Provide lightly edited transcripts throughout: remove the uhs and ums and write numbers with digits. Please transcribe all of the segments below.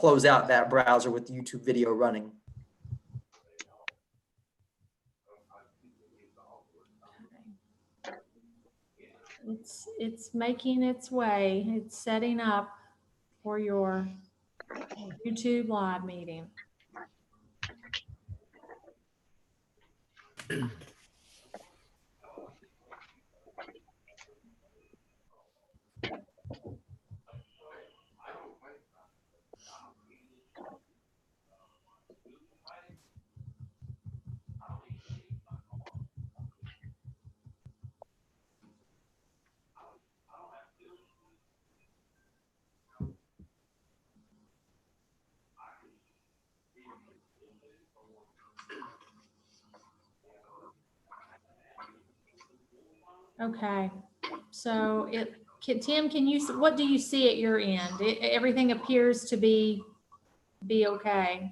close out that browser with the YouTube video running. It's making its way. It's setting up for your YouTube live meeting. Okay, so Tim, what do you see at your end? Everything appears to be okay.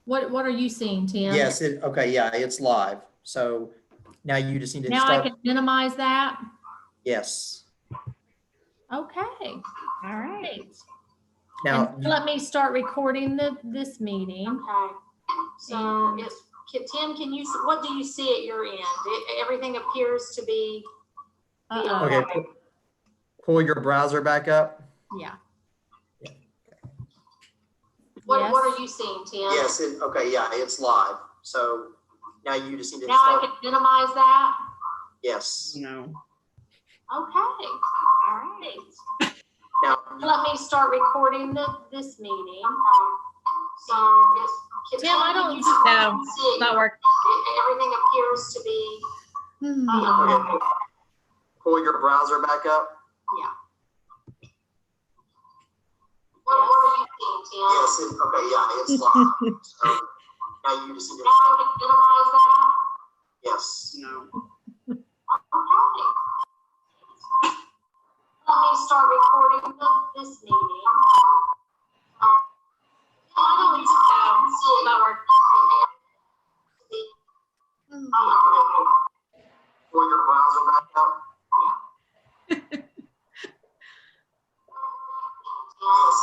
What are you seeing, Tim? Yes, okay, yeah, it's live. So now you just need to start. I can minimize that? Yes. Okay, all right. Now let me start recording this meeting. Okay. So Tim, what do you see at your end? Everything appears to be okay. Pull your browser back up. Yeah. What are you seeing, Tim? Yes, okay, yeah, it's live. So now you just need to I can minimize that? Yes. No. Okay, all right. Now let me start recording this meeting. So Tim, I don't know. It's not working. Everything appears to be. Okay. Pull your browser back up. Yeah. What are you seeing, Tim? Yes, okay, yeah, it's live. So now you just need to minimize that? Yes. No. Okay. Let me start recording this meeting. I don't see it not working. Pull your browser back up. Yeah. Yes,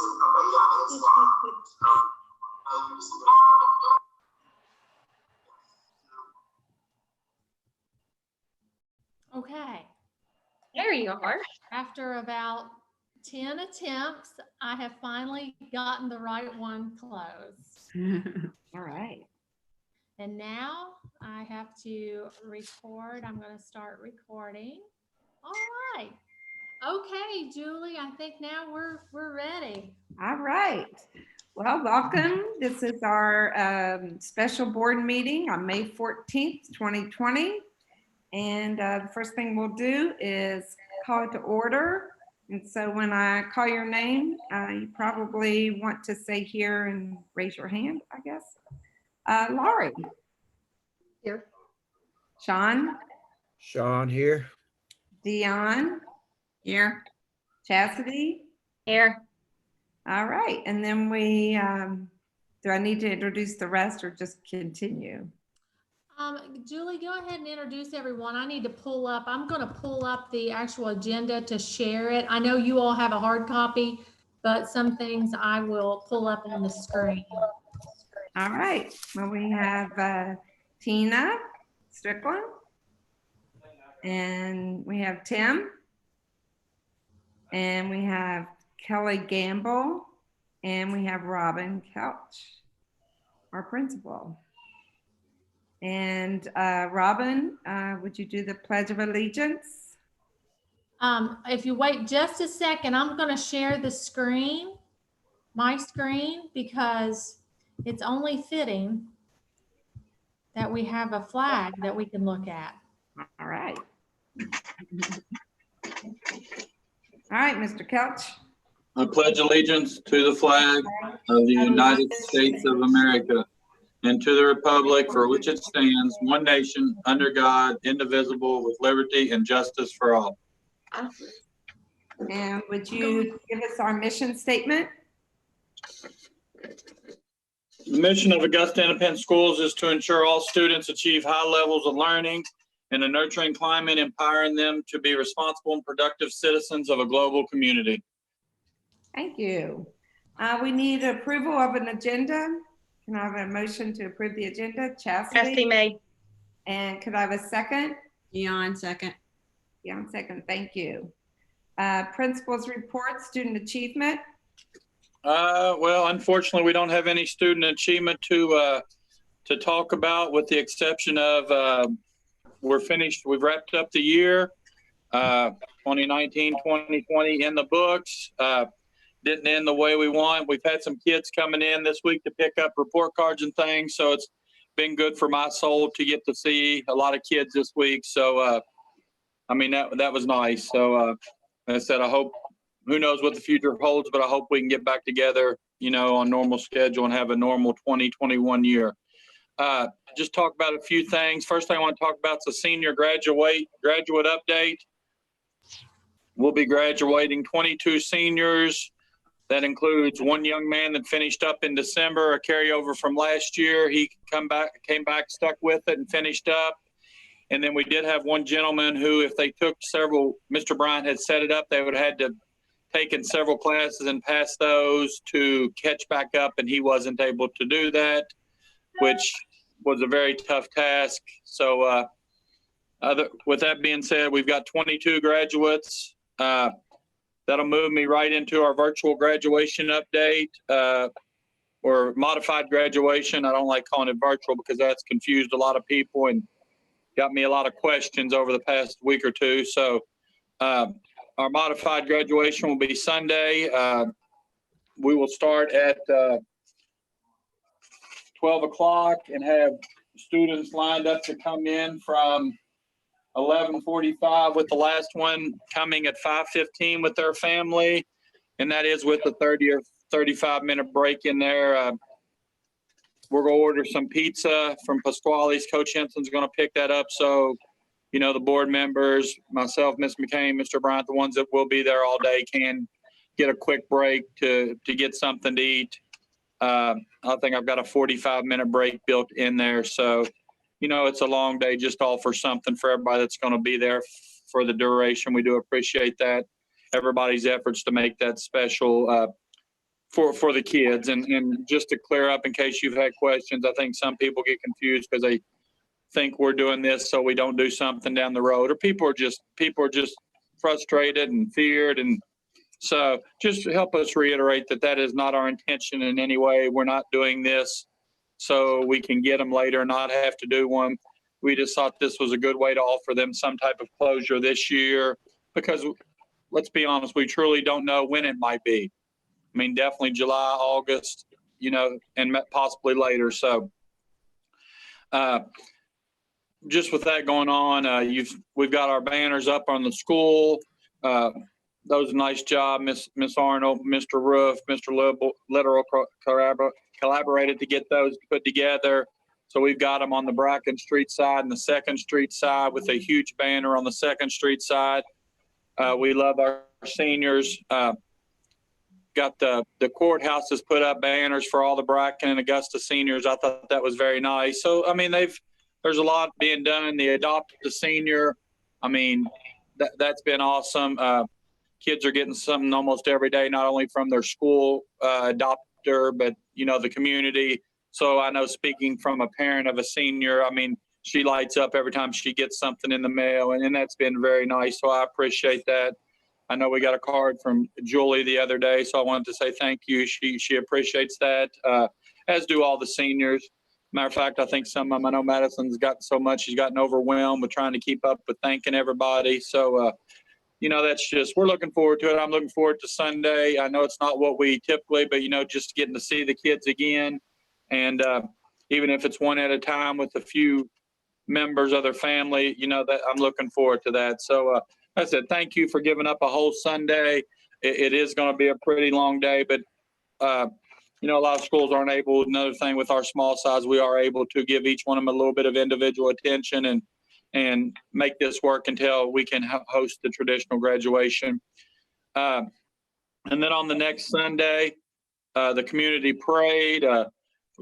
okay, yeah, it's live. So now you just need to Okay. There you are. After about 10 attempts, I have finally gotten the right one closed. All right. And now I have to record. I'm going to start recording. All right. Okay, Julie, I think now we're ready. All right. Well, welcome. This is our special board meeting on May 14th, 2020. And the first thing we'll do is call it to order. And so when I call your name, you probably want to say here and raise your hand, I guess. Laurie. Here. Sean. Sean here. Dion. Here. Chastity. Here. All right. And then we, do I need to introduce the rest or just continue? Julie, go ahead and introduce everyone. I need to pull up. I'm going to pull up the actual agenda to share it. I know you all have a hard copy, but some things I will pull up on the screen. All right. Well, we have Tina Strickland, and we have Tim, and we have Kelly Gamble, and we have Robin Couch, our principal. And Robin, would you do the Pledge of Allegiance? If you wait just a second, I'm going to share the screen, my screen, because it's only fitting that we have a flag that we can look at. All right. All right, Mr. Couch. I pledge allegiance to the flag of the United States of America and to the republic for which it stands, one nation, under God, indivisible, with liberty and justice for all. And would you give us our mission statement? The mission of Augusta Independent Schools is to ensure all students achieve high levels of learning in a nurturing climate, empowering them to be responsible and productive citizens of a global community. Thank you. We need approval of an agenda. Can I have a motion to approve the agenda? Trustee Chastity? May. And could I have a second? Dion, second. Yeah, second. Thank you. Principals report, student achievement. Well, unfortunately, we don't have any student achievement to talk about, with the exception of we're finished. We've wrapped up the year, 2019, 2020 in the books. Didn't end the way we want. We've had some kids coming in this week to pick up report cards and things, so it's been good for my soul to get to see a lot of kids this week. So, I mean, that was nice. So, like I said, I hope, who knows what the future holds, but I hope we can get back together, you know, on normal schedule and have a normal 2021 year. Just talk about a few things. First thing I want to talk about is the senior graduate update. We'll be graduating 22 seniors. That includes one young man that finished up in December, a carryover from last year. He came back, stuck with it, and finished up. And then we did have one gentleman who, if they took several, Mr. Bryant had set it up, they would have had to taken several classes and passed those to catch back up, and he wasn't able to do that, which was a very tough task. So with that being said, we've got 22 graduates. That'll move me right into our virtual graduation update, or modified graduation. I don't like calling it virtual because that's confused a lot of people and got me a lot of questions over the past week or two. So our modified graduation will be Sunday. We will start at 12 o'clock and have students lined up to come in from 11:45, with the last one coming at 5:15 with their family. And that is with a 30 or 35-minute break in there. We're going to order some pizza from Pasquale's. Coach Henson's going to pick that up. So, you know, the board members, myself, Ms. McCain, Mr. Bryant, the ones that will be there all day, can get a quick break to get something to eat. I think I've got a 45-minute break built in there. So, you know, it's a long day, just all for something for everybody that's going to be there for the duration. We do appreciate that, everybody's efforts to make that special for the kids. And just to clear up, in case you've had questions, I think some people get confused because they think we're doing this so we don't do something down the road, or people are just frustrated and feared. And so just help us reiterate that is not our intention in any way. We're not doing this so we can get them later and not have to do one. We just thought this was a good way to offer them some type of closure this year, because let's be honest, we truly don't know when it might be. I mean, definitely July, August, you know, and possibly later. So just with that going on, we've got our banners up on the school. That was a nice job. Miss Arnold, Mr. Roof, Mr. Literal collaborated to get those put together. So we've got them on the Bracken Street side and the 2nd Street side, with a huge banner on the 2nd Street side. We love our seniors. Got the courthouse has put up banners for all the Bracken and Augusta seniors. I thought that was very nice. So, I mean, there's a lot being done. The Adopt a Senior, I mean, that's been awesome. Kids are getting something almost every day, not only from their school adopter, but, you know, the community. So I know, speaking from a parent of a senior, I mean, she lights up every time she gets something in the mail, and that's been very nice. So I appreciate that. I know we got a card from Julie the other day, so I wanted to say thank you. She appreciates that, as do all the seniors. Matter of fact, I think some of them, I know Madison's gotten so much, she's gotten overwhelmed with trying to keep up with thanking everybody. So, you know, that's just, we're looking forward to it. I'm looking forward to Sunday. I know it's not what we typically, but, you know, just getting to see the kids again. And even if it's one at a time with a few members of their family, you know, that I'm looking forward to that. So I said, thank you for giving up a whole Sunday. It is going to be a pretty long day, but, you know, a lot of schools aren't able. Another thing with our small size, we are able to give each one of them a little bit of individual attention and make this work until we can host the traditional graduation. And then on the next Sunday, the community parade,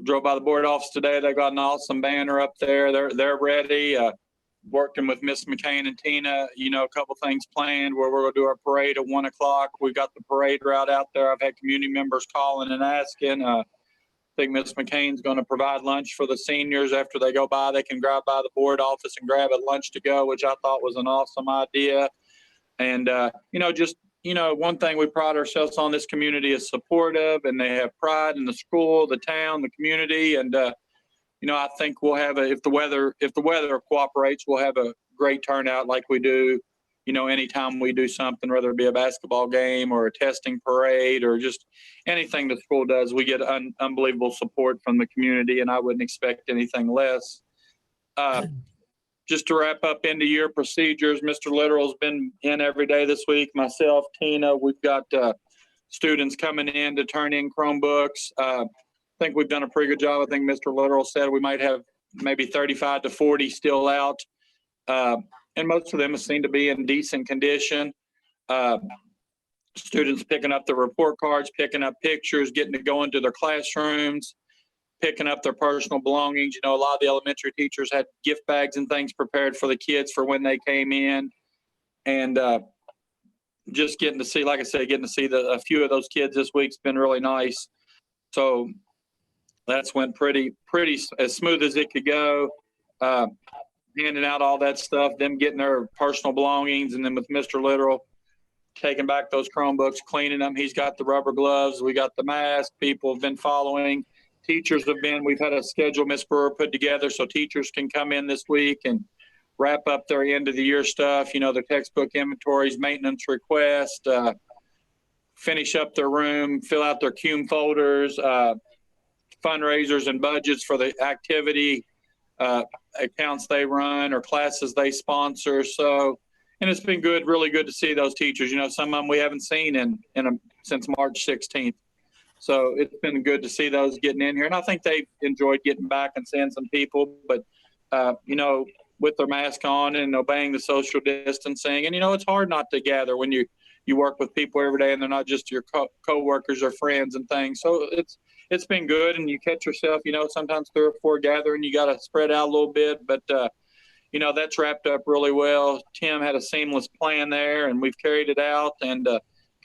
drove by the board office today. They got an awesome banner up there. They're ready. working with Miss McCain and Tina, you know, a couple things planned where we're going to do our parade at 1 o'clock. We've got the parade route out there. I've had community members calling and asking. I think Miss McCain's going to provide lunch for the seniors after they go by. They can grab by the board office and grab a lunch to go, which I thought was an awesome idea. And, you know, just, you know, one thing we pride ourselves on, this community is supportive and they have pride in the school, the town, the community. And, you know, I think we'll have if the weather cooperates, we'll have a great turnout like we do, you know, anytime we do something, whether it be a basketball game or a testing parade or just anything the school does, we get unbelievable support from the community, and I wouldn't expect anything less. Just to wrap up end of year procedures, Mr. Litteral's been in every day this week. Myself, Tina, we've got students coming in to turn in Chromebooks. I think we've done a pretty good job. I think Mr. Litteral said we might have maybe 35 to 40 still out. And most of them seem to be in decent condition. Students picking up the report cards, picking up pictures, getting to go into their classrooms, picking up their personal belongings. You know, a lot of the elementary teachers had gift bags and things prepared for the kids for when they came in. And just getting to see, like I said, getting to see a few of those kids this week's been really nice. So that's went pretty as smooth as it could go. Handing out all that stuff, them getting their personal belongings, and then with Mr. Litteral taking back those Chromebooks, cleaning them. He's got the rubber gloves. We got the mask. People have been following. Teachers have been. We've had a schedule Ms. Brewer put together so teachers can come in this week and wrap up their end of the year stuff. You know, their textbook inventories, maintenance requests, finish up their room, fill out their CUME folders, fundraisers and budgets for the activity accounts they run or classes they sponsor. So, and it's been good, really good to see those teachers. You know, some of them we haven't seen since March 16th. So it's been good to see those getting in here. And I think they've enjoyed getting back and seeing some people, but, you know, with their mask on and obeying the social distancing. And, you know, it's hard not to gather when you work with people every day and they're not just your co-workers or friends and things. So it's been good, and you catch yourself, you know, sometimes 3 or 4 gathering, you got to spread out a little bit, but, you know, that's wrapped up really well. Tim had a seamless plan there, and we've carried it out, and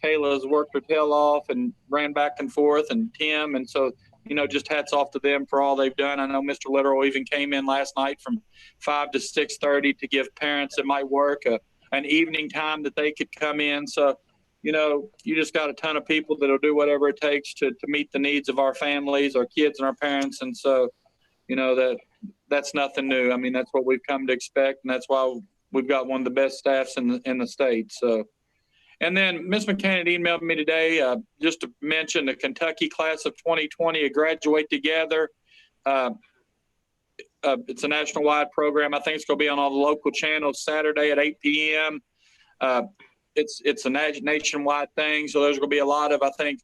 Kayla's worked her tail off and ran back and forth, and Tim, and so, you know, just hats off to them for all they've done. I know Mr. Litteral even came in last night from 5 to 6:30 to give parents that might work an evening time that they could come in. So, you know, you just got a ton of people that'll do whatever it takes to meet the needs of our families, our kids, and our parents. And so, you know, that's nothing new. I mean, that's what we've come to expect, and that's why we've got one of the best staffs in the state. So, and then Ms. McCann had emailed me today just to mention the Kentucky class of 2020, a graduate together. It's a national-wide program. I think it's going to be on all the local channels Saturday at 8 p.m. It's a nationwide thing, so there's going to be a lot of, I think,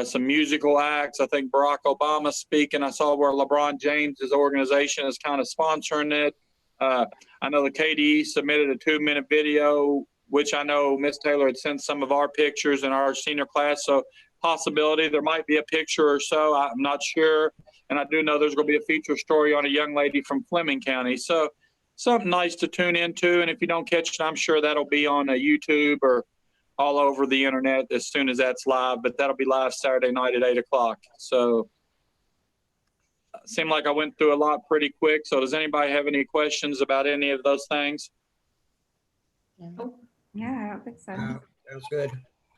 some musical acts. I think Barack Obama's speaking. I saw where LeBron James's organization is kind of sponsoring it. I know the KDE submitted a 2-minute video, which I know Ms. Taylor had sent some of our pictures in our senior class. So possibility there might be a picture or so. I'm not sure. And I do know there's going to be a feature story on a young lady from Fleming County. So something nice to tune into. And if you don't catch it, I'm sure that'll be on YouTube or all over the internet as soon as that's live. But that'll be live Saturday night at 8 o'clock. So seemed like I went through a lot pretty quick. So does anybody have any questions about any of those things? Yeah, I don't think so. Sounds good.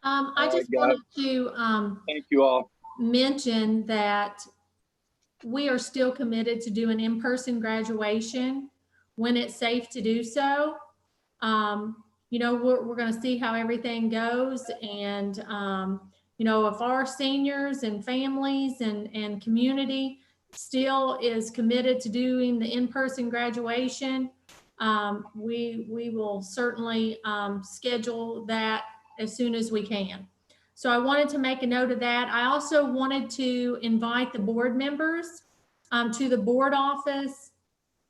I just wanted to Thank you all. mention that we are still committed to do an in-person graduation when it's safe to do so. You know, we're going to see how everything goes, and you know, if our seniors and families and community still is committed to doing the in-person graduation, we will certainly schedule that as soon as we can. So I wanted to make a note of that. I also wanted to invite the board members to the board office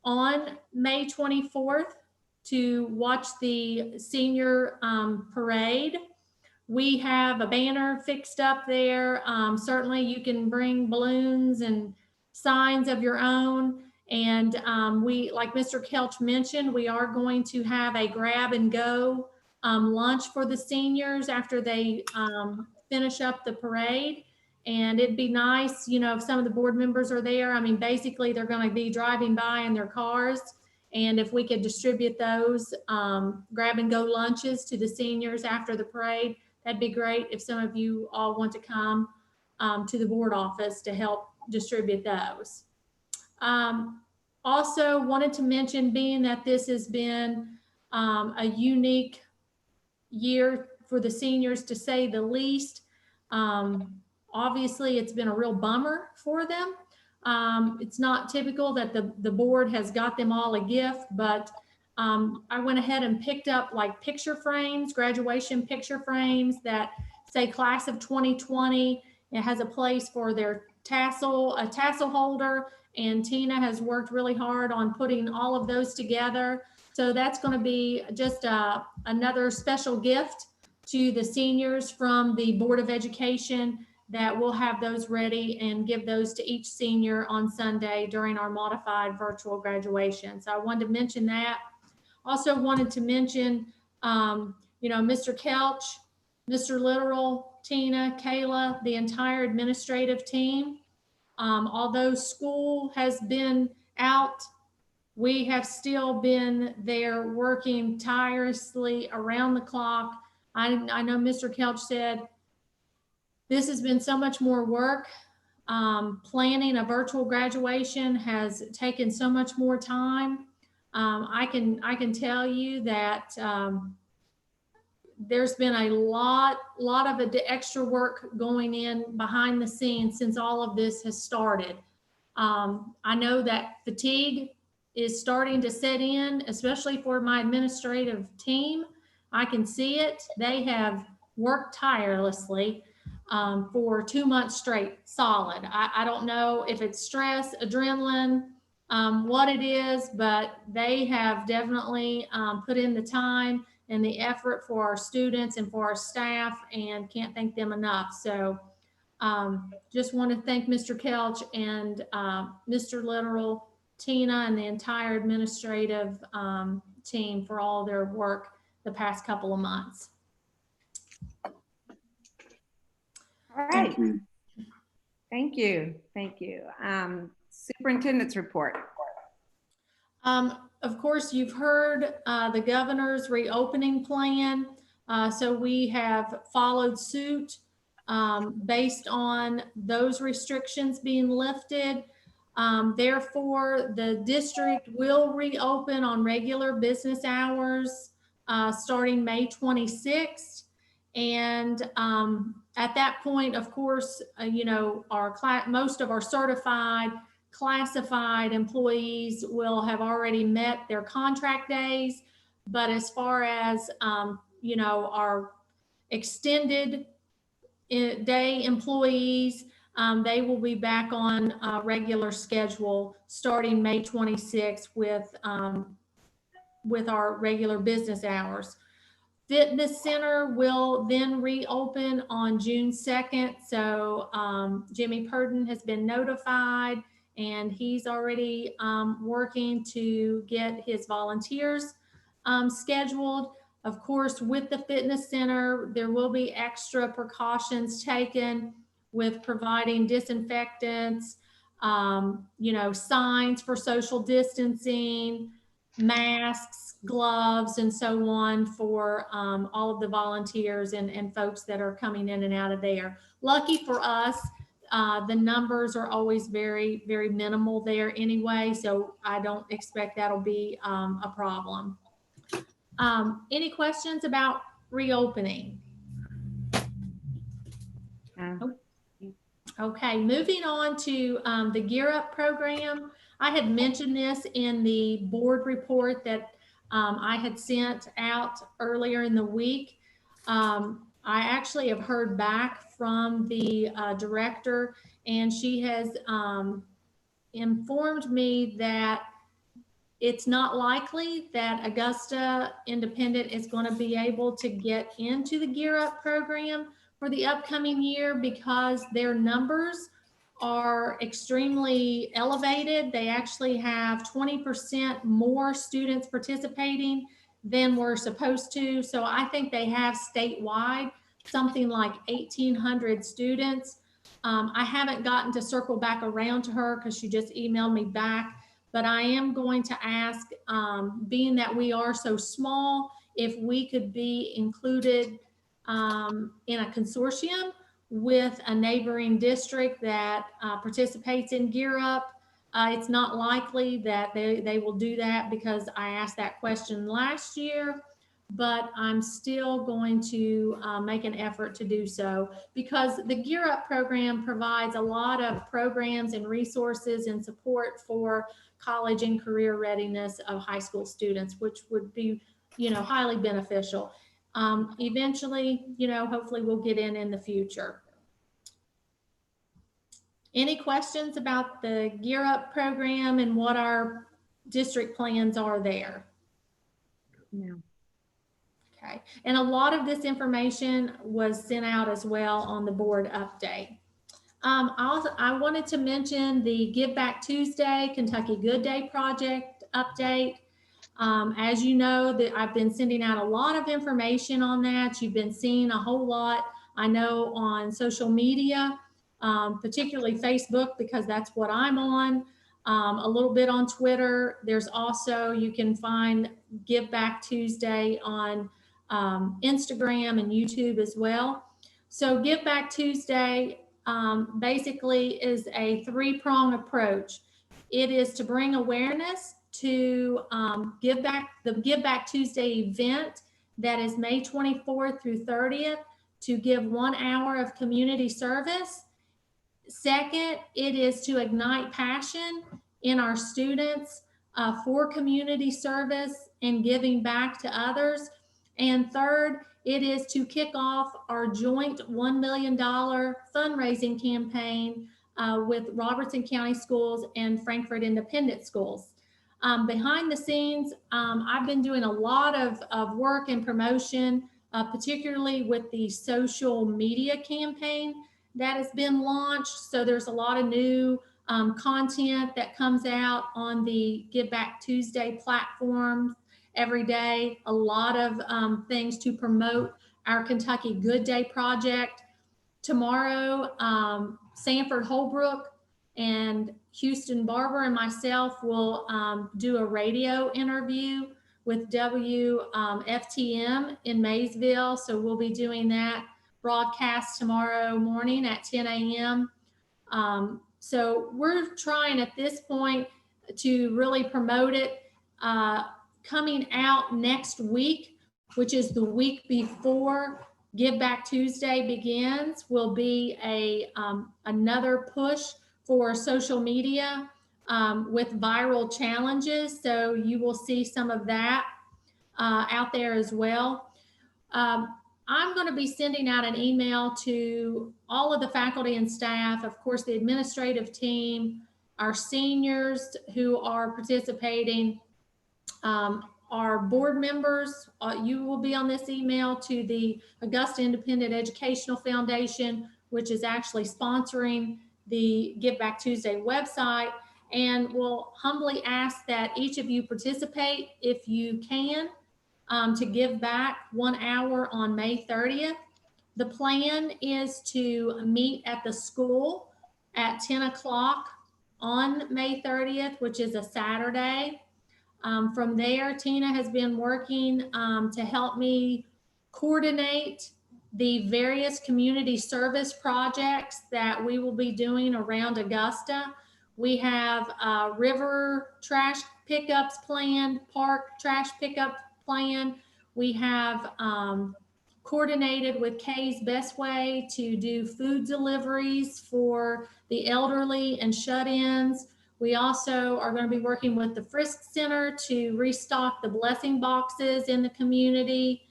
on May 24th to watch the senior parade. We have a banner fixed up there. Certainly you can bring balloons and signs of your own. And we, like Mr. Kelch mentioned, we are going to have a grab and go lunch for the seniors after they finish up the parade. And it'd be nice, you know, if some of the board members are there. I mean, basically they're going to be driving by in their cars. And if we could distribute those grab and go lunches to the seniors after the parade, that'd be great. If some of you all want to come to the board office to help distribute those. Also wanted to mention, being that this has been a unique year for the seniors, to say the least. Obviously, it's been a real bummer for them. It's not typical that the board has got them all a gift, but I went ahead and picked up like picture frames, graduation picture frames that say class of 2020. It has a place for their a tassel holder, and Tina has worked really hard on putting all of those together. So that's going to be just another special gift to the seniors from the Board of Education, that we'll have those ready and give those to each senior on Sunday during our modified virtual graduation. So I wanted to mention that. Also wanted to mention, you know, Mr. Kelch, Mr. Literal, Tina, Kayla, the entire administrative team. Although school has been out, we have still been there working tirelessly around the clock. I know Mr. Kelch said this has been so much more work. Planning a virtual graduation has taken so much more time. I can tell you that there's been a lot of extra work going in behind the scenes since all of this has started. I know that fatigue is starting to set in, especially for my administrative team. I can see it. They have worked tirelessly for 2 months straight, solid. I don't know if it's stress, adrenaline, what it is, but they have definitely put in the time and the effort for our students and for our staff, and can't thank them enough. So just want to thank Mr. Kelch and Mr. Literal, Tina, and the entire administrative team for all their work the past couple of months. All right. Thank you. Thank you. Superintendent's report. Of course, you've heard the governor's reopening plan. So we have followed suit based on those restrictions being lifted. Therefore, the district will reopen on regular business hours starting May 26th. And at that point, of course, you know, most of our certified, classified employees will have already met their contract days. But as far as, you know, our extended day employees, they will be back on a regular schedule starting May 26th with our regular business hours. Fitness Center will then reopen on June 2nd. So Jimmy Purden has been notified, and he's already working to get his volunteers scheduled. Of course, with the fitness center, there will be extra precautions taken with providing disinfectants, you know, signs for social distancing, masks, gloves, and so on for all of the volunteers and folks that are coming in and out of there. Lucky for us, the numbers are always very, very minimal there anyway, so I don't expect that'll be a problem. Any questions about reopening? Okay, moving on to the Gear Up program. I had mentioned this in the board report that I had sent out earlier in the week. I actually have heard back from the director, and she has informed me that it's not likely that Augusta Independent is going to be able to get into the Gear Up program for the upcoming year because their numbers are extremely elevated. They actually have 20% more students participating than we're supposed to. So I think they have statewide something like 1,800 students. I haven't gotten to circle back around to her because she just emailed me back, but I am going to ask, being that we are so small, if we could be included in a consortium with a neighboring district that participates in Gear Up. It's not likely that they will do that because I asked that question last year, but I'm still going to make an effort to do so because the Gear Up program provides a lot of programs and resources and support for college and career readiness of high school students, which would be, highly beneficial. Eventually, hopefully we'll get in the future. Any questions about the Gear Up program and what our district plans are there? No. Okay, and a lot of this information was sent out as well on the board update. I wanted to mention the Give Back Tuesday Kentucky Good Day project update. As you know, that I've been sending out a lot of information on that. You've been seeing a whole lot, I know, on social media, particularly Facebook, because that's what I'm on, a little bit on Twitter. There's also, you can find Give Back Tuesday on Instagram and YouTube as well. So Give Back Tuesday basically is a three-prong approach. It is to bring awareness to the Give Back Tuesday event that is May 24th through 30th to give 1 hour of community service. Second, it is to ignite passion in our students for community service and giving back to others. And third, it is to kick off our joint $1 million fundraising campaign with Robertson County Schools and Frankfort Independent Schools. Behind the scenes, I've been doing a lot of work and promotion, particularly with the social media campaign that has been launched. So there's a lot of new content that comes out on the Give Back Tuesday platform every day. A lot of things to promote our Kentucky Good Day project. Tomorrow, Sanford Holbrook and Houston Barber and myself will do a radio interview with WFTM in Maysville. So we'll be doing that broadcast tomorrow morning at 10 a.m. So we're trying at this point to really promote it. Coming out next week, which is the week before Give Back Tuesday begins, will be another push for social media with viral challenges. So you will see some of that out there as well. I'm going to be sending out an email to all of the faculty and staff, of course, the administrative team, our seniors who are participating, our board members. You will be on this email to the Augusta Independent Educational Foundation, which is actually sponsoring the Give Back Tuesday website, and we'll humbly ask that each of you participate if you can. To give back 1 hour on May 30th. The plan is to meet at the school at 10 o'clock on May 30th, which is a Saturday. From there, Tina has been working to help me coordinate the various community service projects that we will be doing around Augusta. We have river trash pickups planned, park trash pickup plan. We have coordinated with Kay's Best Way to do food deliveries for the elderly and shut-ins. We also are going to be working with the Frisk Center to restock the blessing boxes in the community.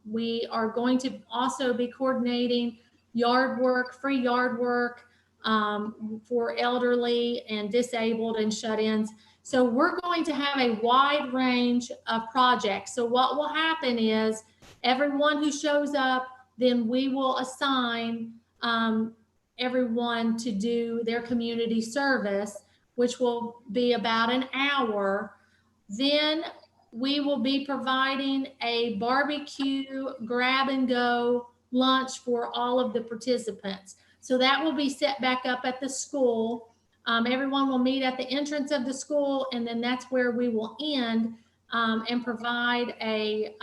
We are going to also be coordinating yard work, free yard work for elderly and disabled and shut-ins. So we're going to have a wide range of projects. So what will happen is everyone who shows up, then we will assign everyone to do their community service, which will be about an hour. Then we will be providing a barbecue grab and go lunch for all of the participants. So that will be set back up at the school. Everyone will meet at the entrance of the school, and then that's where we will end and provide a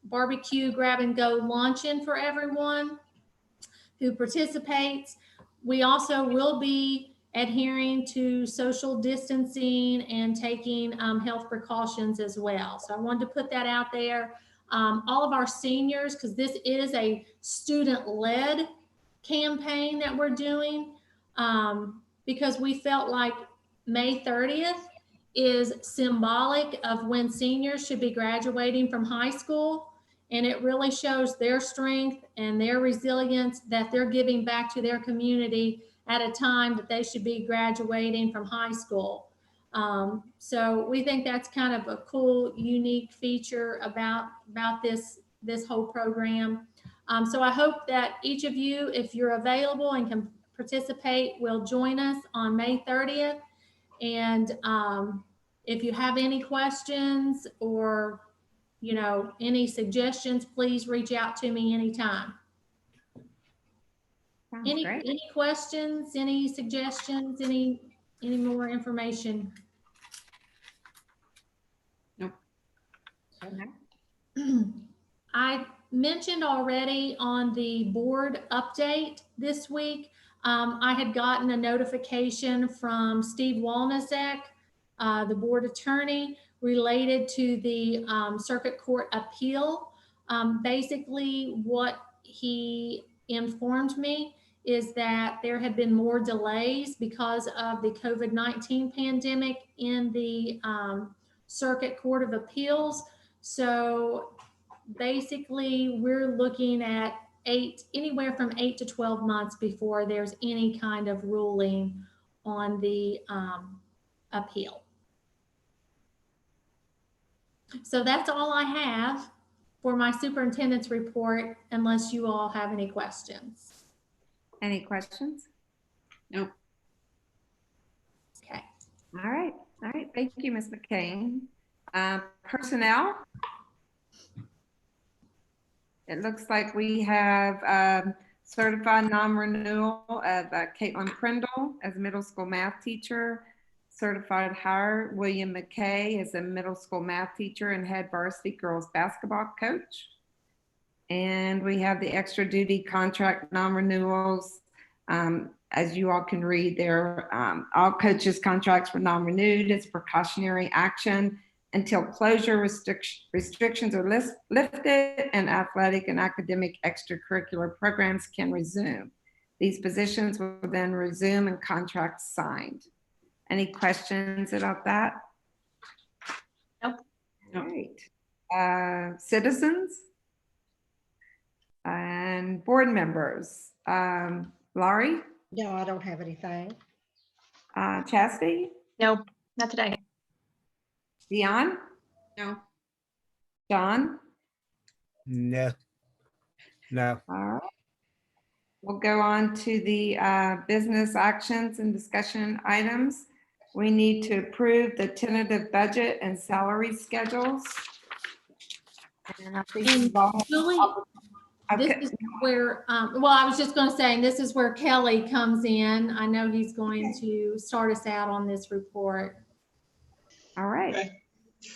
barbecue grab and go luncheon for everyone who participates. We also will be adhering to social distancing and taking health precautions as well. So I wanted to put that out there. All of our seniors, because this is a student-led campaign that we're doing, because we felt like May 30th is symbolic of when seniors should be graduating from high school. And it really shows their strength and their resilience that they're giving back to their community at a time that they should be graduating from high school. So we think that's kind of a cool, unique feature about this whole program. So I hope that each of you, if you're available and can participate, will join us on May 30th. And if you have any questions or any suggestions, please reach out to me anytime. Any questions, any suggestions, any more information? Nope. I mentioned already on the board update this week, I had gotten a notification from Steve Walnaszek, the board attorney, related to the circuit court appeal. Basically, what he informed me is that there had been more delays because of the COVID-19 pandemic in the Circuit Court of Appeals. So basically, we're looking at anywhere from 8 to 12 months before there's any kind of ruling on the appeal. So that's all I have for my superintendent's report, unless you all have any questions. Any questions? Nope. Okay. All right. Thank you, Ms. McCain. Personnel. It looks like we have certified non-renewal of Caitlin Prindle as a middle school math teacher. Certified hire William McKay as a middle school math teacher and head varsity girls basketball coach. And we have the extra duty contract non-renewals. As you all can read there, all coaches' contracts were non-renewed as precautionary action until closure restrictions are lifted and athletic and academic extracurricular programs can resume. These positions will then resume and contracts signed. Any questions about that? Nope. All right. Citizens and board members. Laurie? No, I don't have anything. Chastity? Nope, not today. Dion? No. John? No. All right. We'll go on to the business actions and discussion items. We need to approve the tentative budget and salary schedules. And I think And we've all- Julie, okay. this is where, well, I was just going to say, this is where Kelly comes in. I know he's going to start us out on this report. All right. Okay.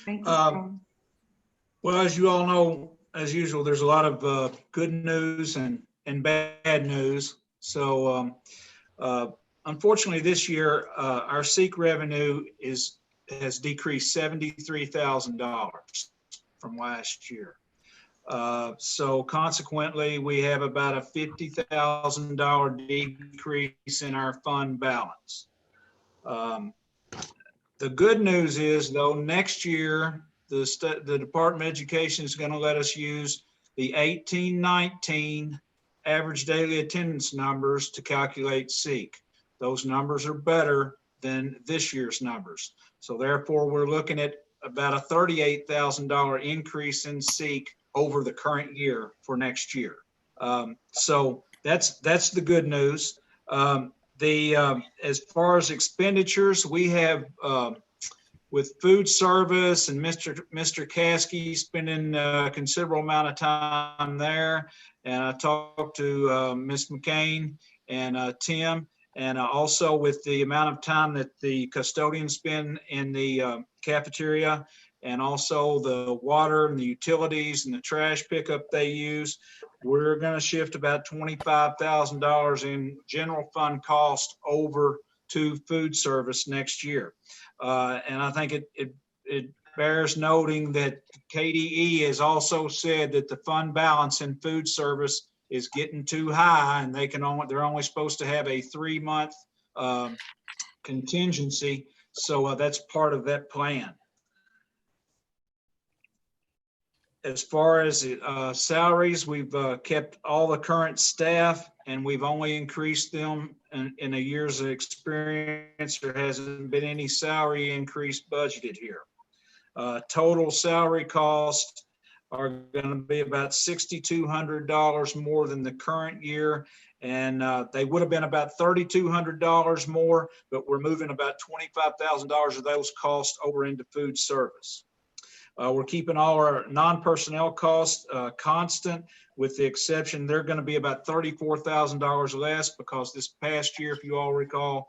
Thank you. Well, as you all know, as usual, there's a lot of good news and bad news. So unfortunately, this year, our SEEK revenue has decreased $73,000 from last year. So consequently, we have about a $50,000 decrease in our fund balance. The good news is, though, next year, the Department of Education is going to let us use the 18-19 average daily attendance numbers to calculate SEEK. Those numbers are better than this year's numbers. So therefore, we're looking at about a $38,000 increase in SEEK over the current year for next year. So that's the good news. As far as expenditures, we have, with food service and Mr. Caskey spending a considerable amount of time there. And I talked to Ms. McCain and Tim, and also with the amount of time that the custodians spend in the cafeteria, and also the water and the utilities and the trash pickup they use, we're going to shift about $25,000 in general fund cost over to food service next year. And I think it bears noting that KDE has also said that the fund balance in food service is getting too high, and they're only supposed to have a 3-month contingency. So that's part of that plan. As far as salaries, we've kept all the current staff, and we've only increased them in a year's experience. There hasn't been any salary increase budgeted here. Total salary costs are going to be about $6,200 more than the current year, and they would have been about $3,200 more, but we're moving about $25,000 of those costs over into food service. We're keeping all our non-personnel costs constant, with the exception they're going to be about $34,000 less, because this past year, if you all recall,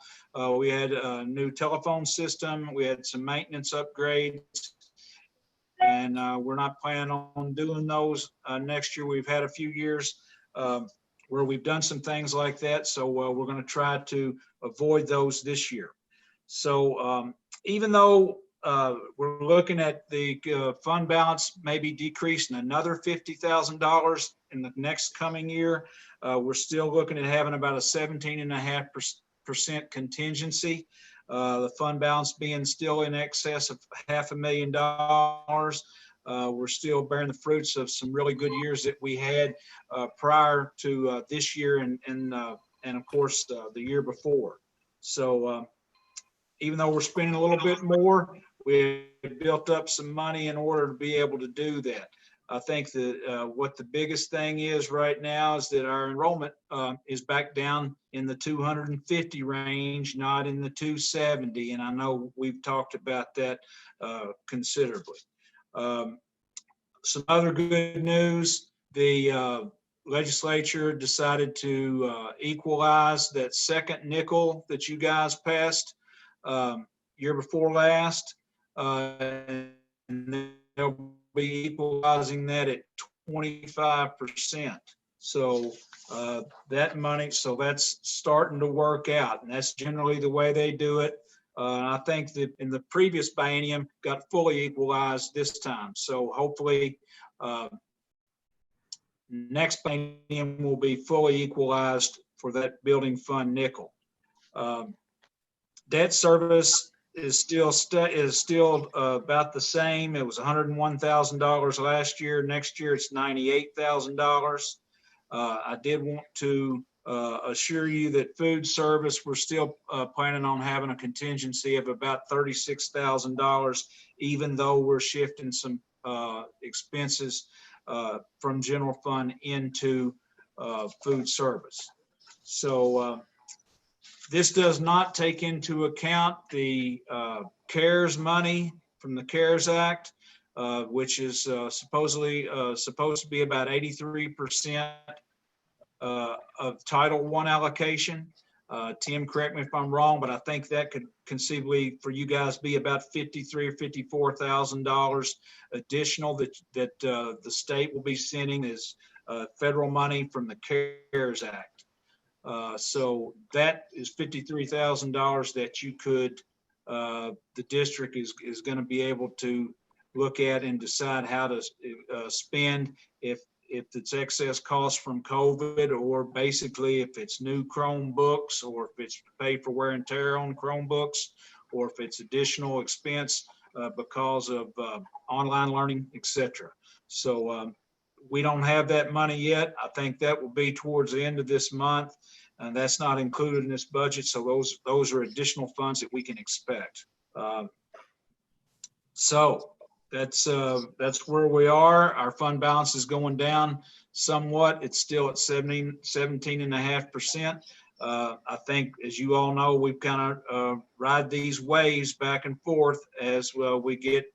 we had a new telephone system, we had some maintenance upgrades, and we're not planning on doing those next year. We've had a few years where we've done some things like that, so we're going to try to avoid those this year. So even though we're looking at the fund balance maybe decreasing another $50,000 in the next coming year, we're still looking at having about a 17.5% contingency. The fund balance being still in excess of $500,000. We're still bearing the fruits of some really good years that we had prior to this year, and of course the year before. So even though we're spending a little bit more, we built up some money in order to be able to do that. I think that what the biggest thing is right now is that our enrollment is back down in the 250 range, not in the 270. And I know we've talked about that considerably. Some other good news, the legislature decided to equalize that second nickel that you guys passed year before last. And they'll be equalizing that at 25%. So that money, so that's starting to work out, and that's generally the way they do it. I think that in the previous biennium got fully equalized this time. So hopefully next biennium will be fully equalized for that building fund nickel. Debt service is still about the same. It was $101,000 last year. Next year it's $98,000. I did want to assure you that food service, we're still planning on having a contingency of about $36,000, even though we're shifting some expenses from general fund into food service. So this does not take into account the CARES money from the CARES Act, which is supposedly supposed to be about 83% of Title I allocation. Tim, correct me if I'm wrong, but I think that could conceivably for you guys be about $53,000 or $54,000 additional that the state will be sending as federal money from the CARES Act. So that is $53,000 that you could, the district is going to be able to look at and decide how to spend if it's excess costs from COVID, or basically if it's new Chromebooks, or if it's paid for wear and tear on Chromebooks, or if it's additional expense because of online learning, etc. So we don't have that money yet. I think that will be towards the end of this month, and that's not included in this budget. So those are additional funds that we can expect. So that's where we are. Our fund balance is going down somewhat. It's still at 17.5%. I think, as you all know, we've kind of ride these waves back and forth as well. We get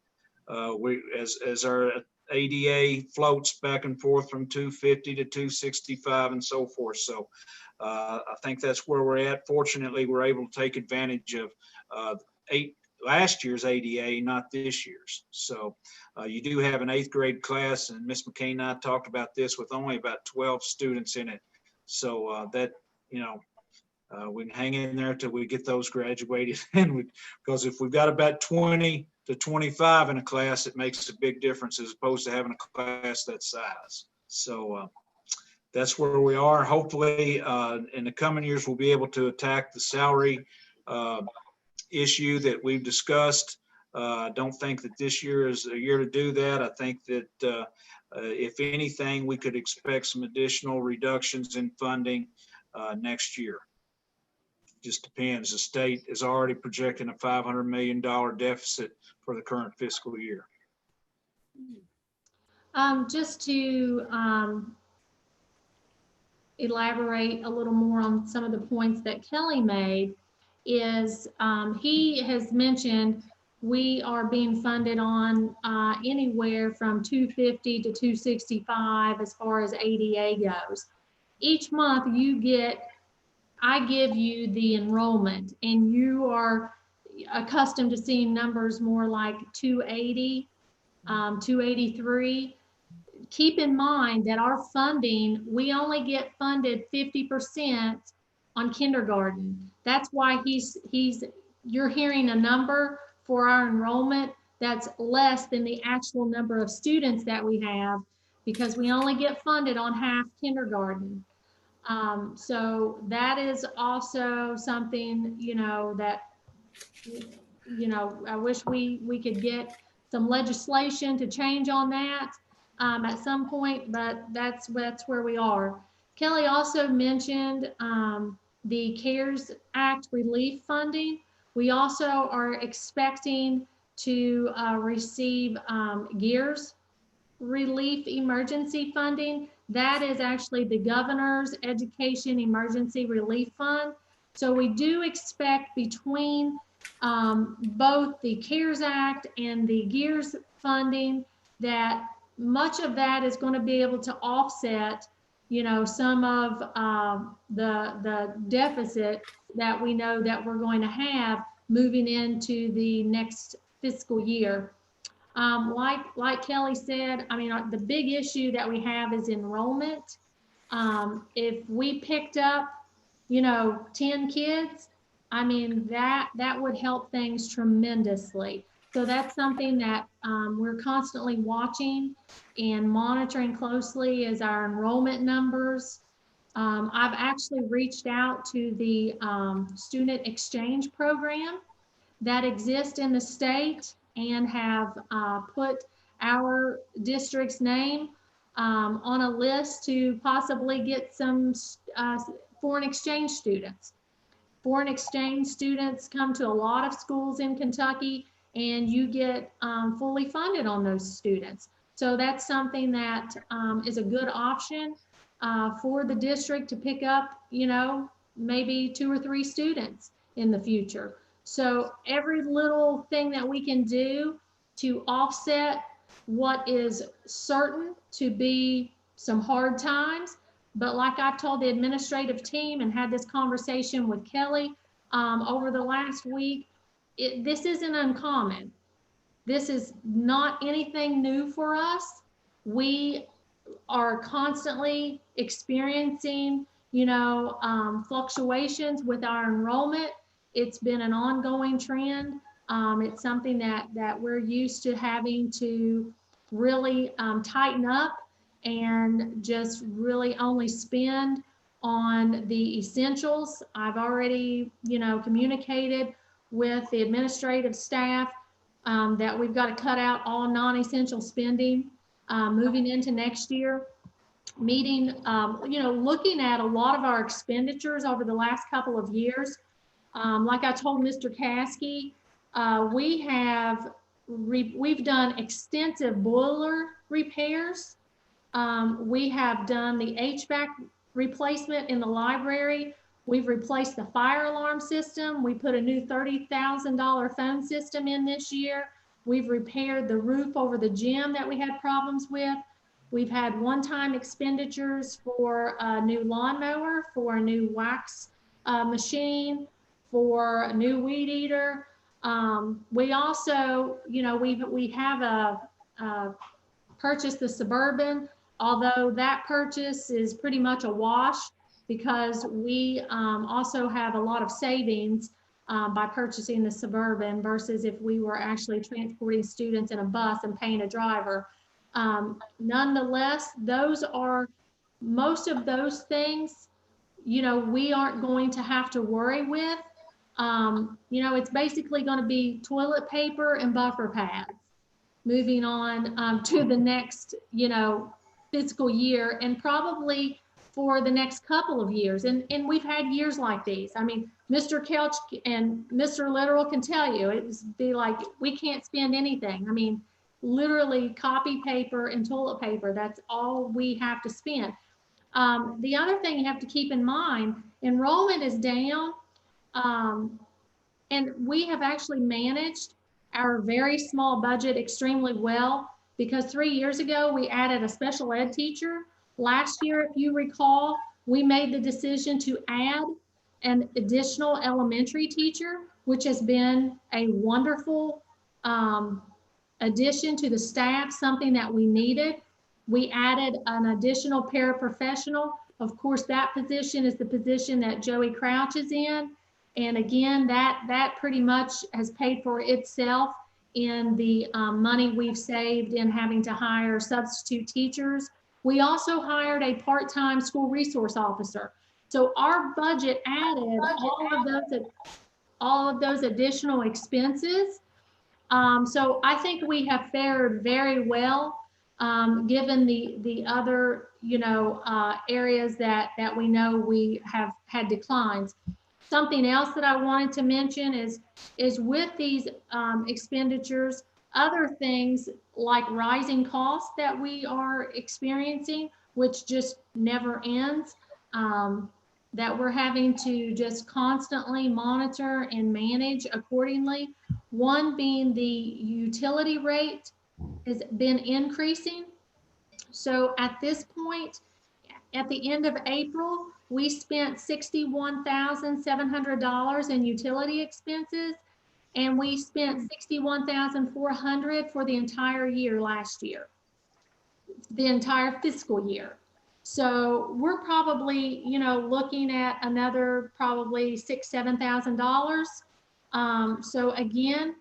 as our ADA floats back and forth from 250 to 265 and so forth. So I think that's where we're at. Fortunately, we're able to take advantage of last year's ADA, not this year's. So you do have an 8th grade class, and Miss McCain and I talked about this, with only about 12 students in it. So that, we can hang in there till we get those graduated. Because if we've got about 20 to 25 in a class, it makes a big difference as opposed to having a class that size. So that's where we are. Hopefully in the coming years, we'll be able to attack the salary issue that we've discussed. I don't think that this year is a year to do that. I think that if anything, we could expect some additional reductions in funding next year. Just depends. The state is already projecting a $500 million deficit for the current fiscal year. Just to elaborate a little more on some of the points that Kelly made, is he has mentioned we are being funded on anywhere from 250 to 265 as far as ADA goes. Each month I give you the enrollment, and you are accustomed to seeing numbers more like 280, 283. Keep in mind that our funding, we only get funded 50% on kindergarten. That's why you're hearing a number for our enrollment that's less than the actual number of students that we have, because we only get funded on half kindergarten. So that is also something, that, I wish we could get some legislation to change on that at some point, but that's where we are. Kelly also mentioned the CARES Act relief funding. We also are expecting to receive GEARS relief emergency funding. That is actually the governor's education emergency relief fund. So we do expect between both the CARES Act and the GEARS funding that much of that is going to be able to offset, some of the deficit that we know that we're going to have moving into the next fiscal year. Like Kelly said, the big issue that we have is enrollment. If we picked up, 10 kids, that would help things tremendously. So that's something that we're constantly watching and monitoring closely, is our enrollment numbers. I've actually reached out to the student exchange program that exists in the state, and have put our district's name on a list to possibly get some foreign exchange students. Foreign exchange students come to a lot of schools in Kentucky, and you get fully funded on those students. So that's something that is a good option for the district to pick up, maybe 2 or 3 students in the future. So every little thing that we can do to offset what is certain to be some hard times. But like I told the administrative team and had this conversation with Kelly over the last week, this isn't uncommon. This is not anything new for us. We are constantly experiencing, fluctuations with our enrollment. It's been an ongoing trend. It's something that we're used to having to really tighten up and just really only spend on the essentials. I've already, communicated with the administrative staff that we've got to cut out all non-essential spending moving into next year. Looking at a lot of our expenditures over the last couple of years. Like I told Mr. Caskey, we've done extensive boiler repairs. We have done the HVAC replacement in the library. We've replaced the fire alarm system. We put a new $30,000 phone system in this year. We've repaired the roof over the gym that we had problems with. We've had one-time expenditures for a new lawnmower, for a new wax machine, for a new weed eater. We also, you know, we have purchased the Suburban, although that purchase is pretty much a wash because we also have a lot of savings by purchasing the Suburban versus if we were actually transporting students in a bus and paying a driver. Nonetheless, most of those things, you know, we aren't going to have to worry with. You know, it's basically going to be toilet paper and buffer pads. Moving on to the next, you know, fiscal year and probably for the next couple of years. And we've had years like these. I mean, Mr. Kelch and Mr. Literal can tell you, it was be like, we can't spend anything. I mean, literally copy paper and toilet paper. That's all we have to spend. The other thing you have to keep in mind, enrollment is down. And we have actually managed our very small budget extremely well because 3 years ago, we added a special ed teacher. Last year, if you recall, we made the decision to add an additional elementary teacher, which has been a wonderful addition to the staff, something that we needed. We added an additional paraprofessional. Of course, that position is the position that Joey Crouch is in. And again, that pretty much has paid for itself in the money we've saved in having to hire substitute teachers. We also hired a part-time school resource officer. So our budget added all of those additional expenses. So I think we have fared very well, given the other, you know, areas that we know we have had declines. Something else that I wanted to mention is with these expenditures, other things like rising costs that we are experiencing, which just never ends, that we're having to just constantly monitor and manage accordingly. One being the utility rate has been increasing. So at this point, at the end of April, we spent $61,700 in utility expenses, and we spent $61,400 for the entire year last year, the entire fiscal year. So we're probably, you know, looking at another probably $6,000, $7,000. So again,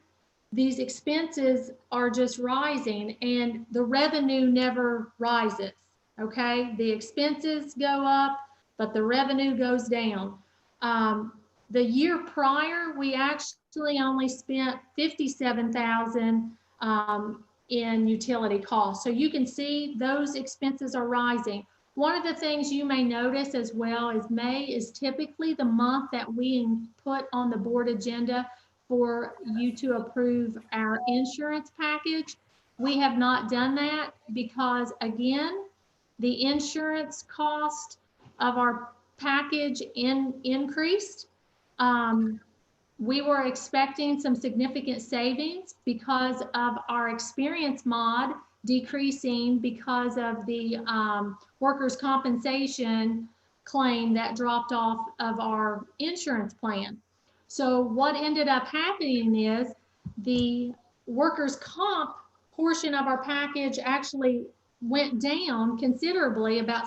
these expenses are just rising, and the revenue never rises. Okay, the expenses go up, but the revenue goes down. The year prior, we actually only spent $57,000 in utility costs. So you can see those expenses are rising. One of the things you may notice as well is May is typically the month that we put on the board agenda for you to approve our insurance package. We have not done that because, again, the insurance cost of our package increased. We were expecting some significant savings because of our experience mod decreasing because of the workers' compensation claim that dropped off of our insurance plan. So what ended up happening is the workers' comp portion of our package actually went down considerably, about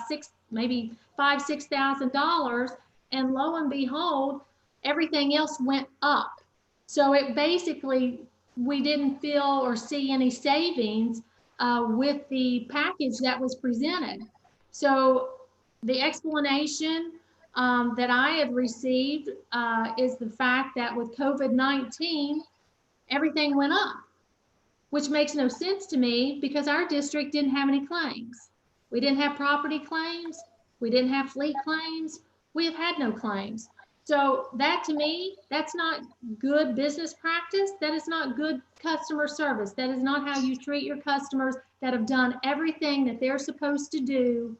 maybe $5,000–6,000, and lo and behold, everything else went up. So it basically, we didn't feel or see any savings with the package that was presented. So the explanation that I had received is the fact that with COVID-19, everything went up, which makes no sense to me because our district didn't have any claims. We didn't have property claims. We didn't have fleet claims. We have had no claims. So that, to me, that's not good business practice. That is not good customer service. That is not how you treat your customers that have done everything that they're supposed to do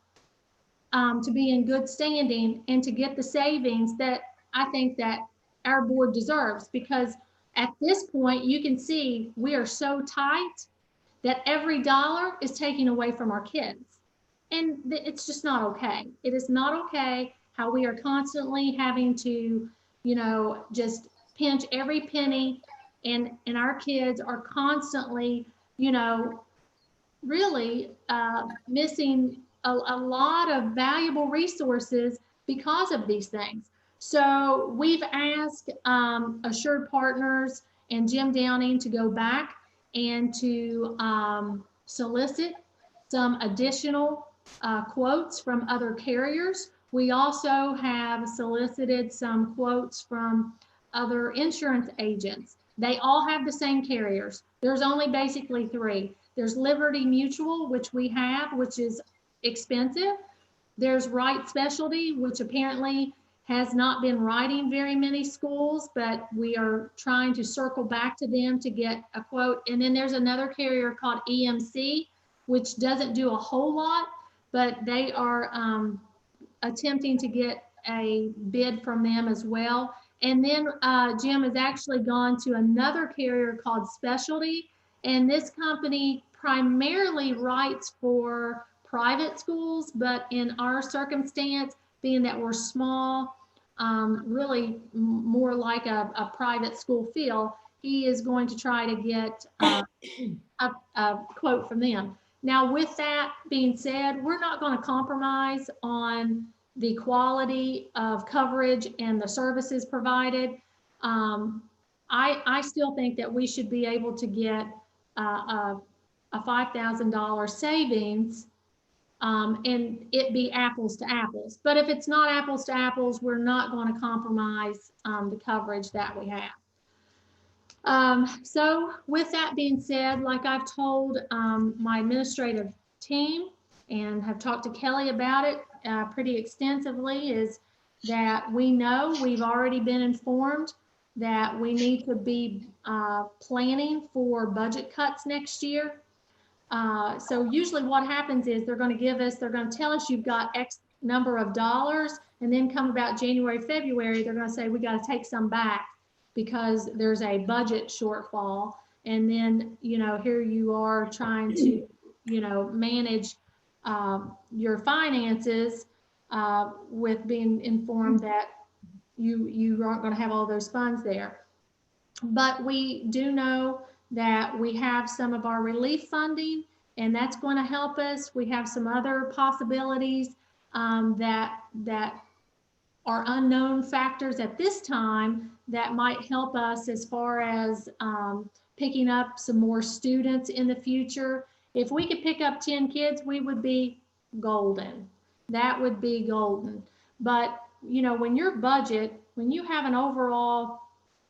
to be in good standing and to get the savings that I think that our board deserves, because at this point you can see we are so tight that every dollar is taken away from our kids. And it's just not okay. It is not okay how we are constantly having to, just pinch every penny, and our kids are constantly, really missing a lot of valuable resources because of these things. So we've asked Assured Partners and Jim Downing to go back and to solicit some additional quotes from other carriers. We also have solicited some quotes from other insurance agents. They all have the same carriers. There's only basically three. There's Liberty Mutual, which we have, which is expensive. There's Wright Specialty, which apparently has not been writing very many schools, but we are trying to circle back to them to get a quote. And then there's another carrier called EMC, which doesn't do a whole lot, but they are attempting to get a bid from them as well. And then Jim has actually gone to another carrier called Specialty, and this company primarily writes for private schools, but in our circumstance, being that we're small, really more like a private school feel, he is going to try to get a quote from them. Now, with that being said, we're not going to compromise on the quality of coverage and the services provided. I still think that we should be able to get a $5,000 savings and it be apples to apples. But if it's not apples to apples, we're not going to compromise the coverage that we have. So with that being said, like I've told my administrative team and have talked to Kelly about it pretty extensively, is that we know we've already been informed that we need to be planning for budget cuts next year. So usually what happens is they're going to tell us you've got X number of dollars, and then come about January, February, they're going to say we got to take some back because there's a budget shortfall. And then, here you are trying to, manage your finances with being informed that you aren't going to have all those funds there. But we do know that we have some of our relief funding, and that's going to help us. We have some other possibilities that are unknown factors at this time that might help us as far as picking up some more students in the future. If we could pick up 10 kids, we would be golden. That would be golden. But, when you have an overall,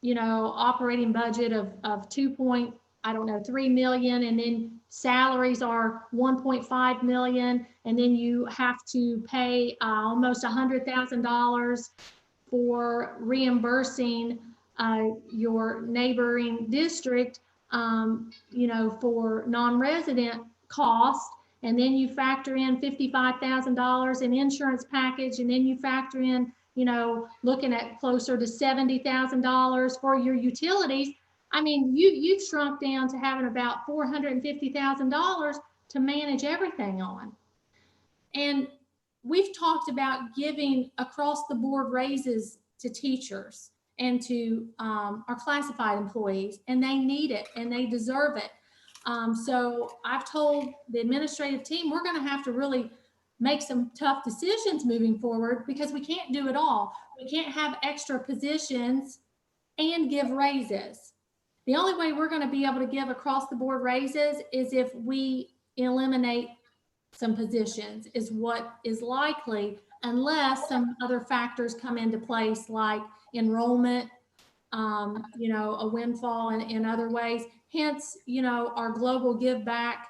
operating budget of 3 million, and then salaries are 1.5 million, and then you have to pay almost $100,000 for reimbursing your neighboring district, for non-resident costs. And then you factor in $55,000 in insurance package, and then you factor in, looking at closer to $70,000 for your utilities. I mean, you've shrunk down to having about $450,000 to manage everything on. And we've talked about giving across the board raises to teachers and to our classified employees, and they need it and they deserve it. So I've told the administrative team we're going to have to really make some tough decisions moving forward, because we can't do it all. We can't have extra positions and give raises. The only way we're going to be able to give across the board raises is if we eliminate some positions, is what is likely, unless some other factors come into place like enrollment, a windfall in other ways. Hence, our global give back,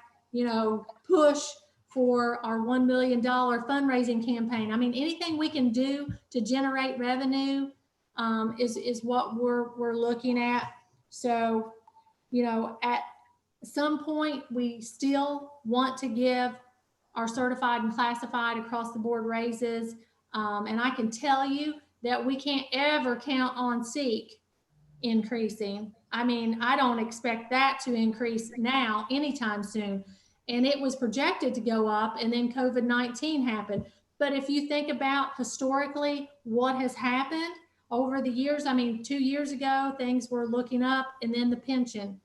push for our $1 million fundraising campaign. I mean, anything we can do to generate revenue is what we're looking at. So, at some point, we still want to give our certified and classified across the board raises. And I can tell you that we can't ever count on SEEK increasing. I mean, I don't expect that to increase now anytime soon. And it was projected to go up, and then COVID-19 happened. But if you think about historically what has happened over the years, I mean, 2 years ago, things were looking up, and then the pension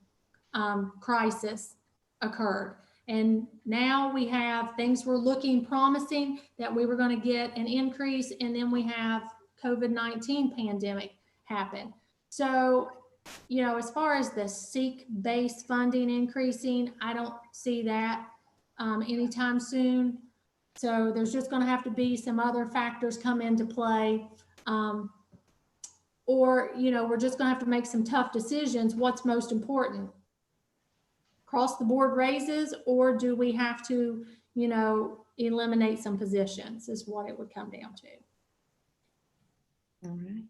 crisis occurred. And now we have, things were looking promising that we were going to get an increase, and then we have COVID-19 pandemic happen. So, you know, as far as the SEEK-based funding increasing, I don't see that anytime soon. So there's just going to have to be some other factors come into play. Or, you know, we're just going to have to make some tough decisions. What's most important? Across the board raises, or do we have to, you know, eliminate some positions is what it would come down to. All right.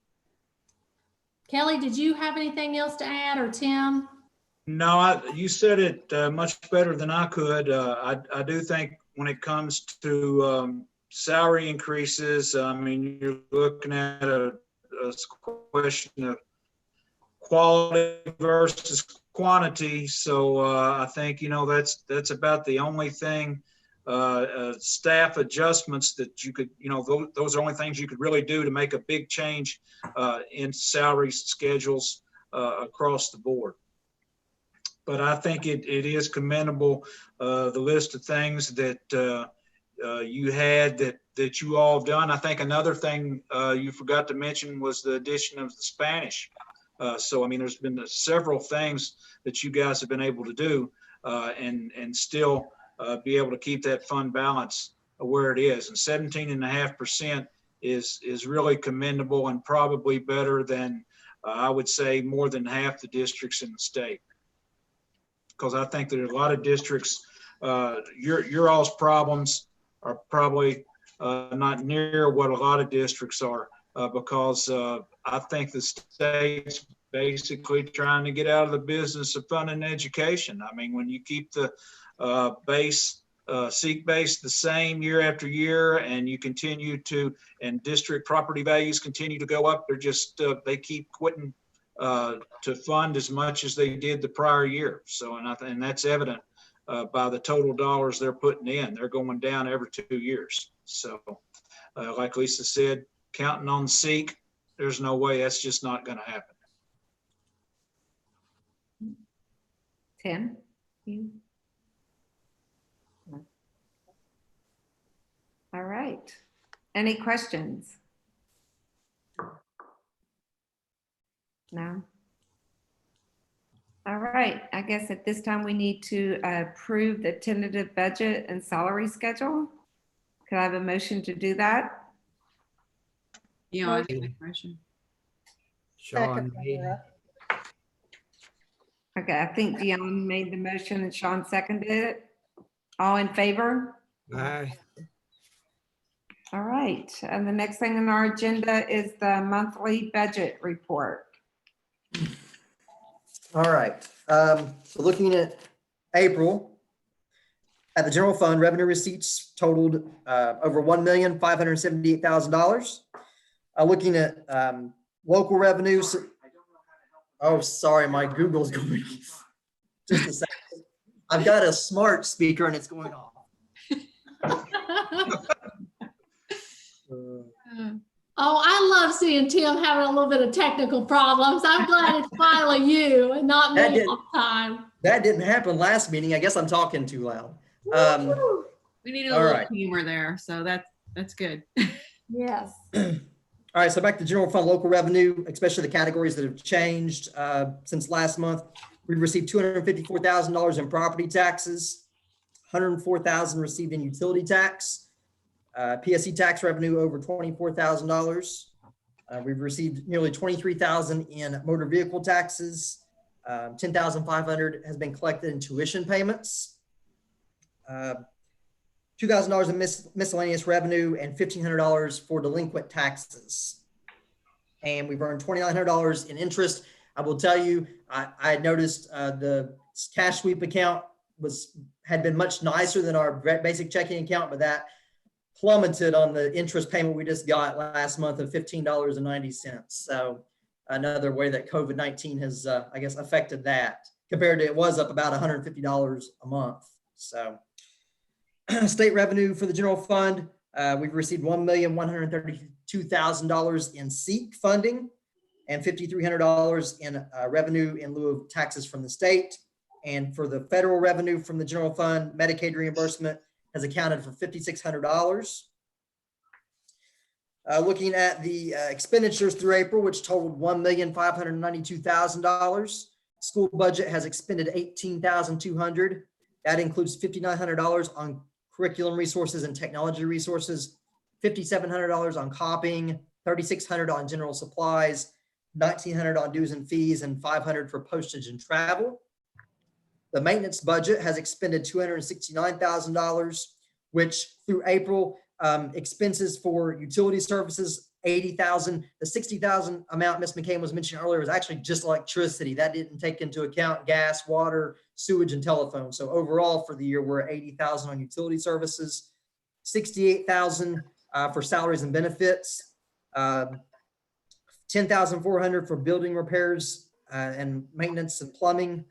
Kelly, did you have anything else to add, or Tim? No, you said it much better than I could. I do think when it comes to salary increases, I mean, you're looking at a question of quality versus quantity. So I think, you know, that's about the only thing, staff adjustments that you could, you know, those are only things you could really do to make a big change in salary schedules across the board. But I think it is commendable, the list of things that you had that you all have done. I think another thing you forgot to mention was the addition of the Spanish. So, I mean, there's been several things that you guys have been able to do and still be able to keep that fund balance where it is. And 17.5% is really commendable, and probably better than, I would say, more than half the districts in the state. Because I think there are a lot of districts, your all's problems are probably not near what a lot of districts are, because I think the state's basically trying to get out of the business of funding education. I mean, when you keep the SEEK base the same year after year, and you continue to, and district property values continue to go up, they're just, they keep quitting to fund as much as they did the prior year. So, and that's evident by the total dollars they're putting in. They're going down every 2 years. So, like Lisa said, counting on SEEK, there's no way, that's just not going to happen. Tim? You? All right. Any questions? No? All right. I guess at this time we need to approve the tentative budget and salary schedule. Could I have a motion to do that? Yeah, I make a motion. Sean made it. Okay, I think Dion made the motion and Sean seconded it. All in favor? Aye. All right. And the next thing on our agenda is the monthly budget report. All right. So looking at April, at the general fund, revenue receipts totaled over $1,578,000. Looking at local revenues. Oh, sorry, my Google's going. Just a second. I've got a smart speaker and it's going off. Oh, I love seeing Tim having a little bit of technical problems. I'm glad it's finally you and not me all the time. That didn't happen last meeting. I guess I'm talking too loud. We need a little humor there, so that's good. Yes. All right, so back to general fund local revenue, especially the categories that have changed since last month. We received $254,000 in property taxes, $104,000 received in utility tax, PSC tax revenue over $24,000. We've received nearly $23,000 in motor vehicle taxes. $10,500 has been collected in tuition payments. $2,000 in miscellaneous revenue and $1,500 for delinquent taxes. And we've earned $2,900 in interest. I will tell you, I noticed the cash sweep account was had been much nicer than our basic checking account, but that plummeted on the interest payment we just got last month of $15.90. So another way that COVID-19 has, I guess, affected that compared to it was up about $150 a month. So state revenue for the general fund, we've received $1,132,000 in SEEK funding and $5,300 in revenue in lieu of taxes from the state. And for the federal revenue from the general fund, Medicaid reimbursement has accounted for $5,600. Looking at the expenditures through April, which totaled $1,592,000. School budget has expended $18,200. That includes $5,900 on curriculum resources and technology resources, $5,700 on copying, $3,600 on general supplies, $1,900 on dues and fees, and $500 for postage and travel. The maintenance budget has expended $269,000, which through April, expenses for utility services, $80,000. The $60,000 amount Ms. McCain was mentioning earlier was actually just electricity. That didn't take into account gas, water, sewage, and telephone. So overall for the year, we're at $80,000 on utility services, $68,000 for salaries and benefits, $10,400 for building repairs and maintenance and plumbing,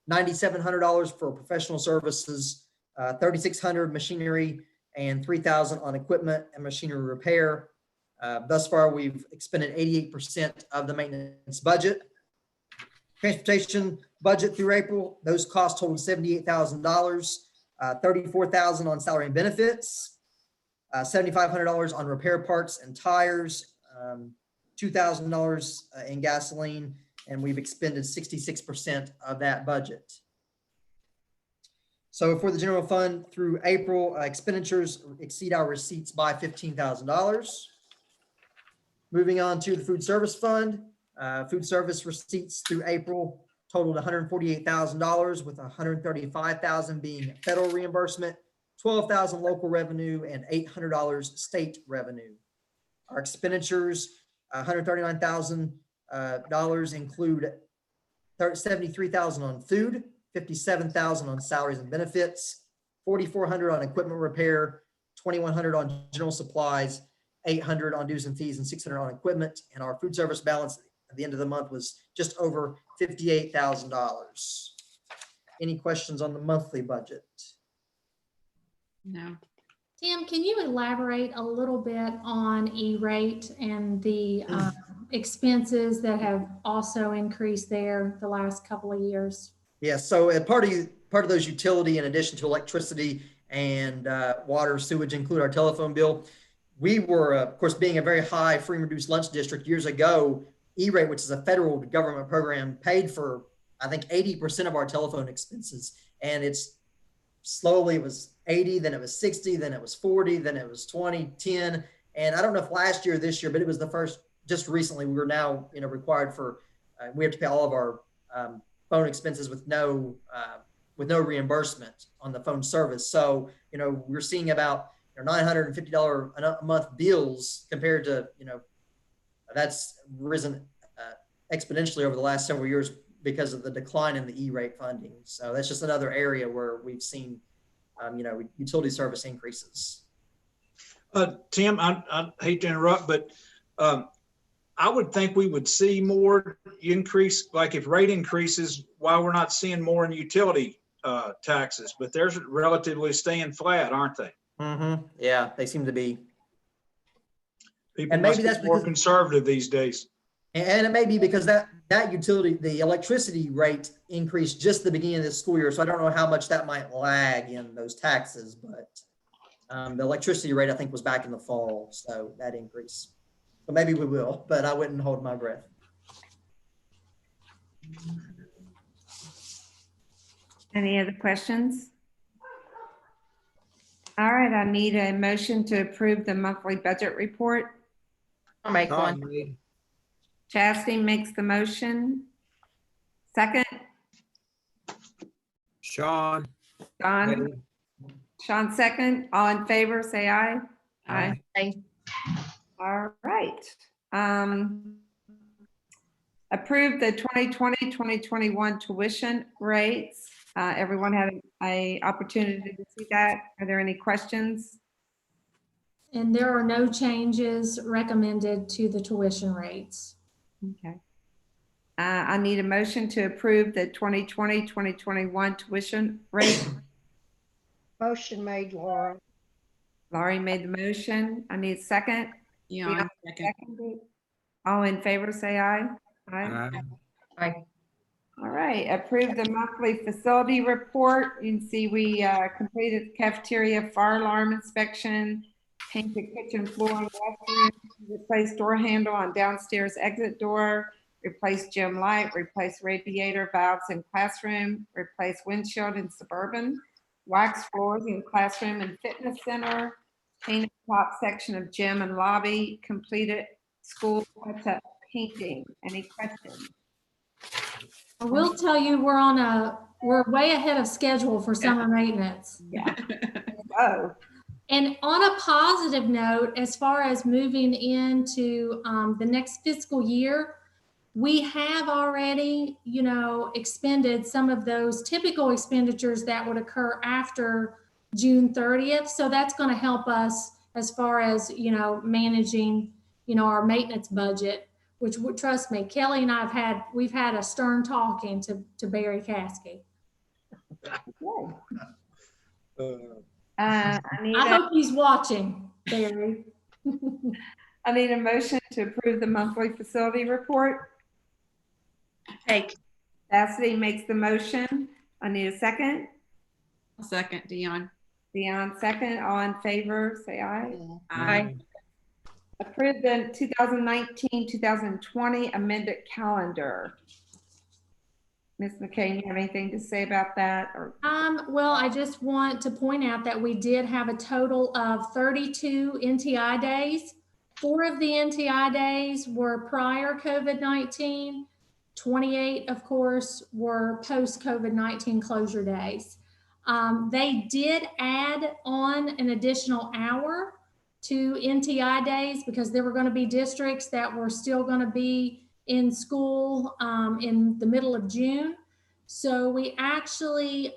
$9,700 for professional services, $3,600 machinery, and $3,000 on equipment and machinery repair. Thus far, we've expended 88% of the maintenance budget. Transportation budget through April, those costs totaled $78,000, $34,000 on salary and benefits, $7,500 on repair parts and tires, $2,000 in gasoline, and we've expended 66% of that budget. So for the general fund through April, expenditures exceed our receipts by $15,000. Moving on to the food service fund, food service receipts through April totaled $148,000, with $135,000 being federal reimbursement, $12,000 local revenue, and $800 state revenue. Our expenditures, $139,000 include $73,000 on food, $57,000 on salaries and benefits, $4,400 on equipment repair, $2,100 on general supplies, $800 on dues and fees, and $600 on equipment. And our food service balance at the end of the month was just over $58,000. Any questions on the monthly budget? No. Tim, can you elaborate a little bit on E-rate and the expenses that have also increased there the last couple of years? Yes, so part of those utility, in addition to electricity and water, sewage, include our telephone bill. We were, of course, being a very high free and reduced lunch district years ago, E-rate, which is a federal government program, paid for, I think, 80% of our telephone expenses. And it's slowly, it was 80, then it was 60, then it was 40, then it was 20, 10. And I don't know if last year or this year, but it was the first, just recently, we were now, required for, we have to pay all of our phone expenses with no reimbursement on the phone service. So, we're seeing about $950 a month bills compared to, that's risen exponentially over the last several years because of the decline in the E-rate funding. So that's just another area where we've seen, utility service increases. Tim, I hate to interrupt, but I would think we would see more increase, like if rate increases, while we're not seeing more in utility taxes, but they're relatively staying flat, aren't they? Mm-hmm. Yeah, they seem to be. People And maybe must be that's more because, conservative these days. and it may be because that utility, the electricity rate increased just the beginning of this school year. So I don't know how much that might lag in those taxes, but the electricity rate, I think, was back in the fall. So that increase. So maybe we will, but I wouldn't hold my breath. Any other questions? All right, I need a motion to approve the monthly budget report. I'll make Sean one. made. Chastity makes the motion. Second, Sean. John. made. Sean second. All in favor, say aye. Aye. Aye. All right. Approve the 2020-2021 tuition rates. Everyone had a opportunity to see that. Are there any questions? And there are no changes recommended to the tuition rates. Okay. I need a motion to approve the 2020-2021 tuition rate. Motion made, Laura. Laurie made the motion. I need a second. Dion, second. Seconded. All in favor, say aye. Aye. All right, approve the monthly facility report. You can see we completed cafeteria fire alarm inspection, painted kitchen floor and restroom, replaced door handle on downstairs exit door, replaced gym light, replaced radiator valves in classroom, replaced windshield in suburban, waxed floors in classroom and fitness center, painted top section of gym and lobby, completed school touch-up painting. Any questions? I will tell you, we're way ahead of schedule for summer maintenance. Yeah. Oh, And on a positive note, as far as moving into the next fiscal year, we have already, expended some of those typical expenditures that would occur after June 30th. So that's going to help us as far as, managing, our maintenance budget, which trust me, Kelly and we've had a stern talking to Barry Caskey. I I hope he's watching, Barry. need a motion to approve the monthly facility report. Take. Cassidy makes the motion. I need a second. Second, Dion. Dion, second. All in favor, say aye. Aye. Approve the 2019-2020 amended calendar. Ms. McCain, you have anything to say about that? Or Well, I just want to point out that we did have a total of 32 NTI days. 4 of the NTI days were prior COVID-19. 28, of course, were post-COVID-19 closure days. They did add on an additional hour to NTI days because there were going to be districts that were still going to be in school in the middle of June. So we actually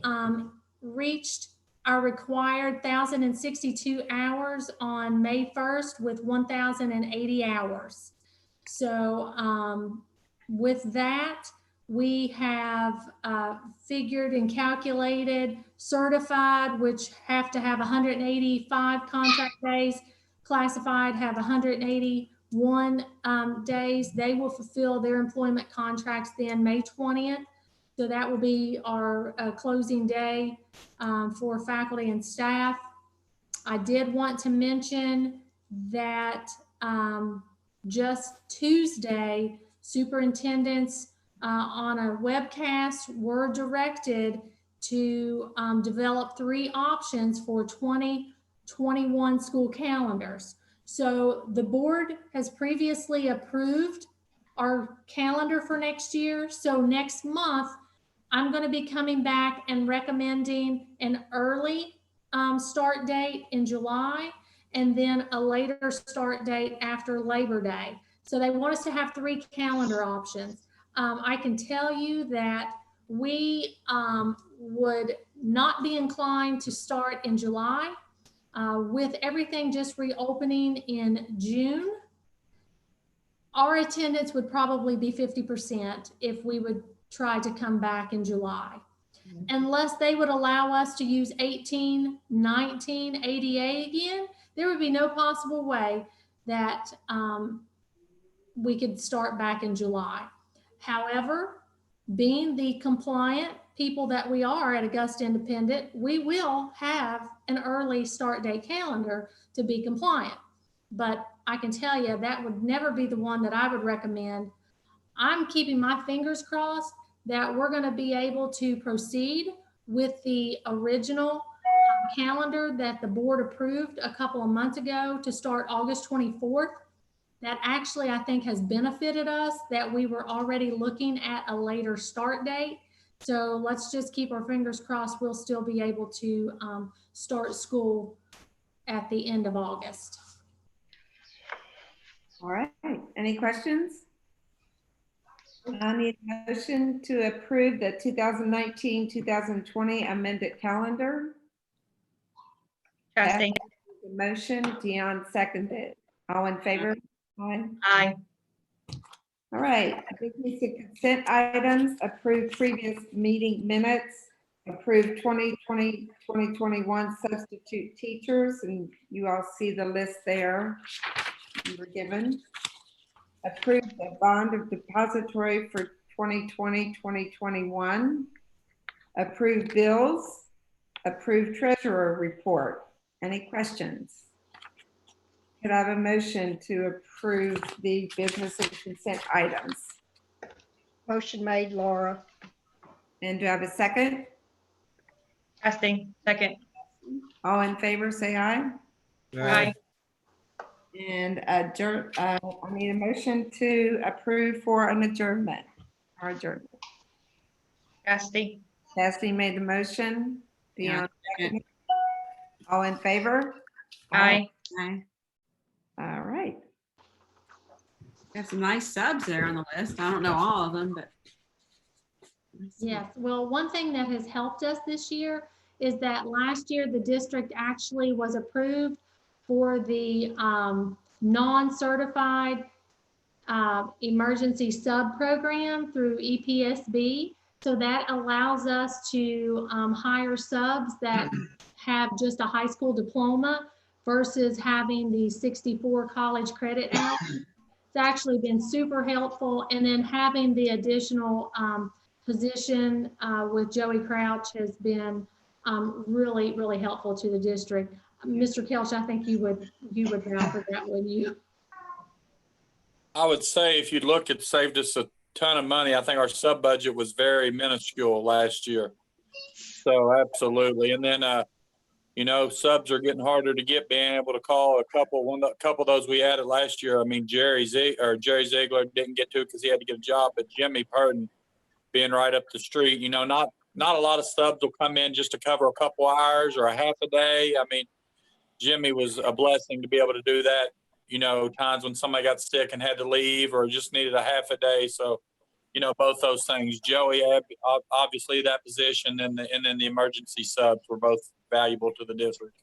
reached our required 1,062 hours on May 1st with 1,080 hours. So with that, we have figured and calculated certified, which have to have 185 contract days, classified have 181 days. They will fulfill their employment contracts then May 20th. So that will be our closing day for faculty and staff. I did want to mention that just Tuesday, superintendents on a webcast were directed to develop 3 options for 2021 school calendars. So the board has previously approved our calendar for next year. So next month, I'm going to be coming back and recommending an early start date in July and then a later start date after Labor Day. So they want us to have 3 calendar options. I can tell you that we would not be inclined to start in July. With everything just reopening in June, our attendance would probably be 50% if we would try to come back in July. Unless they would allow us to use 1819 ADA again, there would be no possible way that we could start back in July. However, being the compliant people that we are at Augusta Independent, we will have an early start date calendar to be compliant. But I can tell you that would never be the one that I would recommend. I'm keeping my fingers crossed that we're going to be able to proceed with the original calendar that the board approved a couple of months ago to start August 24th. That actually, I think, has benefited us that we were already looking at a later start date. So let's just keep our fingers crossed. We'll still be able to start school at the end of August. all right. Any questions? I need a motion to approve the 2019-2020 amended calendar. Trustee. The motion, Dion seconded. All in favor? Aye. Aye. All right, business and consent items, approved previous meeting minutes, approved 2020, 2021 substitute teachers, and you all see the list there you were given. Approved the bond of depository for 2020, 2021. Approved bills, approved treasurer report. Any questions? Could I have a motion to approve the business and consent items? Motion made, Laura. And do I have a second? Trustee. Second. All in favor, say aye. Aye. And adjourn, I need a motion to approve for an adjournment. Or adjournment. Trustee. Cassidy made the motion. Yeah, Dion second. seconded. All in favor? Aye. Aye. All right. Got some nice subs there on the list. I don't know all of them, but. Yes, well, one thing that has helped us this year is that last year the district actually was approved for the non-certified emergency sub program through EPSB. So that allows us to hire subs that have just a high school diploma versus having the 64 college credit out. It's actually been super helpful. And then having the additional position with Joey Crouch has been really, really helpful to the district. Mr. Kelch, I think you would vouch for that, wouldn't you? I would say if you look, it saved us a ton of money. I think our sub budget was very minuscule last year. So absolutely. And then, you know, subs are getting harder to get, being able to call a couple of those we added last year. I mean, Jerry Ziegler didn't get to it because he had to get a job, but Jimmy Purden being right up the street, you know, not a lot of subs will come in just to cover a couple hours or a half a day. I mean, Jimmy was a blessing to be able to do that, you know, times when somebody got sick and had to leave or just needed a half a day. So, you know, both those things, Joey, obviously that position and then the emergency subs were both valuable to the district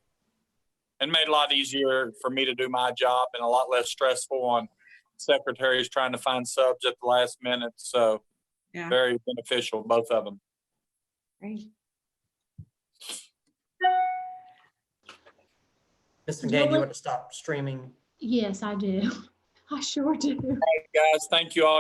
and made it a lot easier for me to do my job and a lot less stressful on secretaries trying to find subs at the last minute. So Yeah. very beneficial, both of them. Great. Ms. McGann, do you want to stop streaming? Yes, I do. I sure do. Guys, thank you all